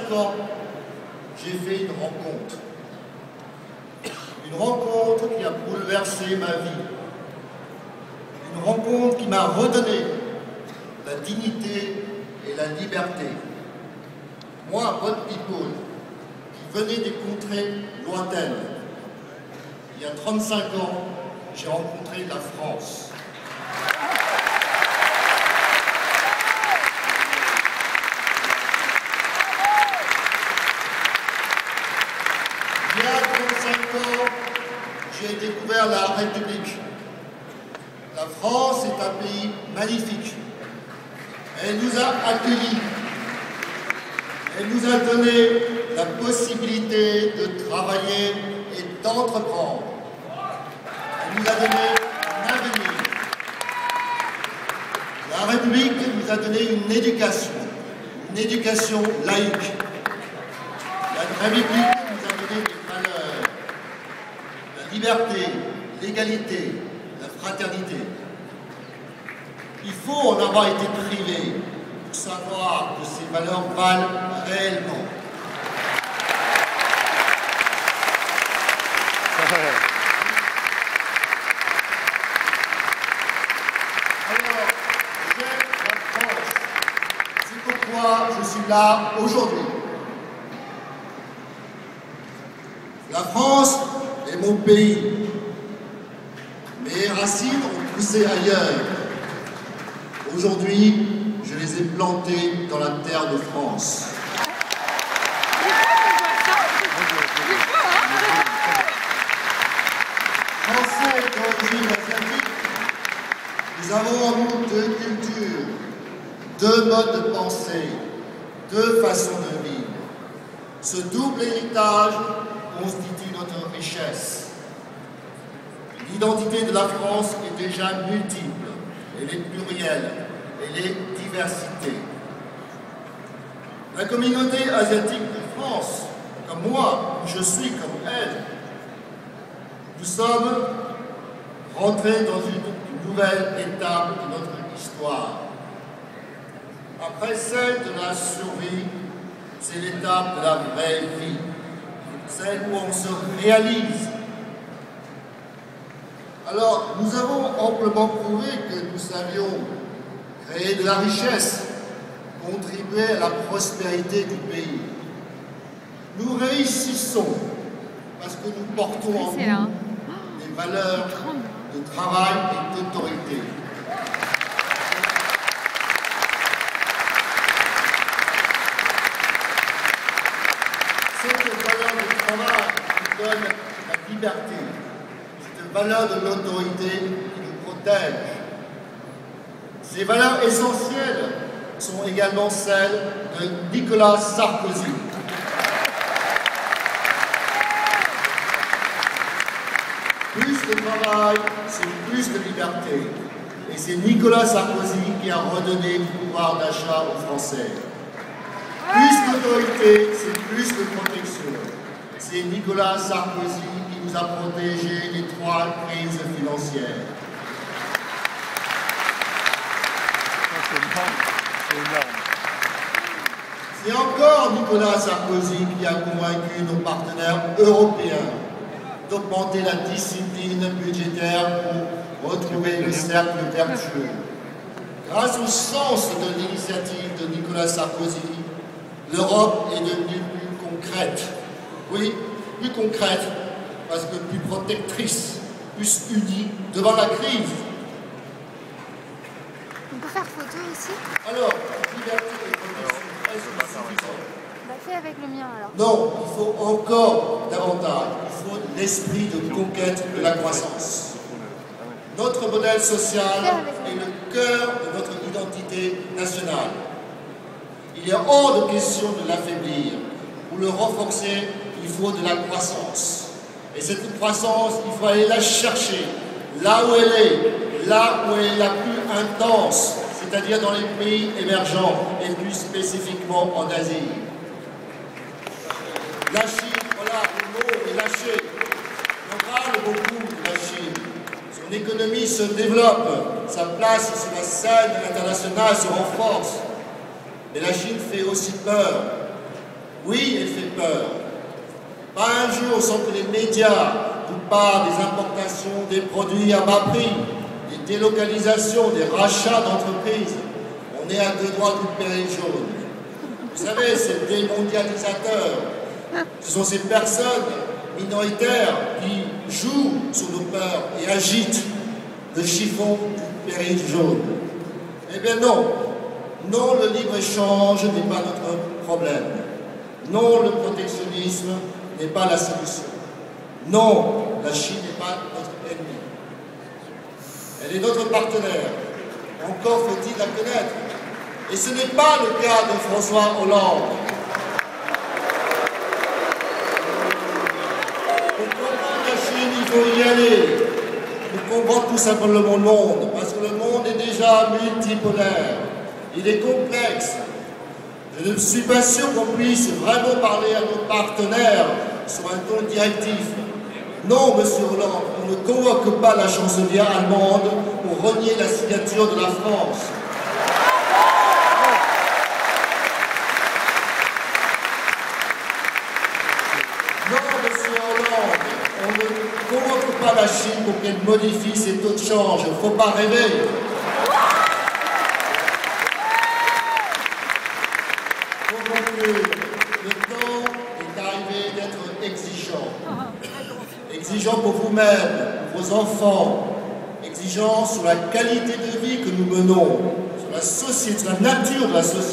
35 ans, j'ai fait une rencontre. Une rencontre qui a bouleversé ma vie. Une rencontre qui m'a redonné la dignité et la liberté. Moi, Boat People, qui venais des contrées lointaines, il y a 35 ans, j'ai rencontré la France. Il y a 35 ans, j'ai découvert la République. La France est un pays magnifique. Elle nous a accueillis. Elle nous a donné la possibilité de travailler et d'entreprendre. Elle nous a donné un avenir. La République nous a donné une éducation laïque. La République nous a donné des valeurs, la liberté, l'égalité, la fraternité. Il faut en avoir été privé pour savoir que ces valeurs valent réellement. Alors, j'aime la France. C'est pourquoi je suis là aujourd'hui. La France est mon pays. Mes racines ont poussé ailleurs. Aujourd'hui, je les ai plantées dans la terre de France. Français d'origine asiatique, nous avons en nous deux cultures, deux modes de pensée, deux façons de vivre. Ce double héritage constitue notre richesse. L'identité de la France est déjà multiple, elle est plurielle, elle est diversité. La communauté asiatique de France, comme moi, je suis comme elle, nous sommes rentrés dans une nouvelle étape de notre histoire. Après celle de la survie, c'est l'étape de la vraie vie, celle où on se réalise. Alors, nous avons amplement prouvé que nous savions créer de la richesse, contribuer à la prospérité du pays. Nous réussissons parce que nous portons en nous des valeurs de travail et d'autorité. Cette valeur de travail nous donne la liberté. Cette valeur de l'autorité qui nous protège. Ces valeurs essentielles sont également celles de Nicolas Sarkozy. Plus de travail, c'est plus de liberté. Et c'est Nicolas Sarkozy qui a redonné du pouvoir d'achat aux Français. Plus d'autorité, c'est plus de protection. C'est Nicolas Sarkozy qui nous a protégés des 3 crises financières. C'est encore Nicolas Sarkozy qui a convaincu nos partenaires européens d'augmenter la discipline budgétaire pour retrouver le cercle vertueux. Grâce au sens de l'initiative de Nicolas Sarkozy, l'Europe est devenue plus concrète. Oui, plus concrète, parce que plus protectrice, plus unie devant la crise. On peut faire photo ici? Alors, liberté et protection, est-ce que c'est suffisant? Bah fais avec le mien alors. Non, il faut encore davantage. Il faut l'esprit de conquête de la croissance. Notre modèle social est le cœur de notre identité nationale. Il est hors de question de l'affaiblir. Pour le renforcer, il faut de la croissance. Et cette croissance, il faut aller la chercher là où elle est la plus intense, c'est-à-dire dans les pays émergents et plus spécifiquement en Asie. La Chine, voilà, le mot est lâché. On parle beaucoup de la Chine. Son économie se développe, sa place sur la scène internationale se renforce. Mais la Chine fait aussi peur. Oui, elle fait peur. Pas un jour sans que les médias nous parlent des importations des produits à bas prix, des délocalisations, des rachats d'entreprises. On est à deux doigts du péril jaune. Vous savez, ces démondialisateurs, ce sont ces personnes minoritaires qui jouent sur nos peurs et agitent le chiffon du péril jaune. Eh bien non, non, le libre-échange n'est pas notre problème. Non, le protectionnisme n'est pas la solution. Non, la Chine n'est pas notre ennemi. Elle est notre partenaire. Encore faut-il la connaître. Et ce n'est pas le cas de François Hollande. Pour comprendre la Chine, il faut y aller. Pour comprendre tout simplement le monde, parce que le monde est déjà multipolaire. Il est complexe. Je ne suis pas sûr qu'on puisse vraiment parler à nos partenaires sur un ton directif. Non, monsieur Hollande, on ne convoque pas la chancelière allemande pour renier la signature de la France. Non, monsieur Hollande, on ne convoque pas la Chine pour qu'elle modifie ses taux de change. Il ne faut pas rêver. Pour conclure, le temps est arrivé d'être exigeant. Exigeant pour vous-même, pour vos enfants. Exigeant sur la qualité de vie que nous menons, sur la société, sur la nature de la société.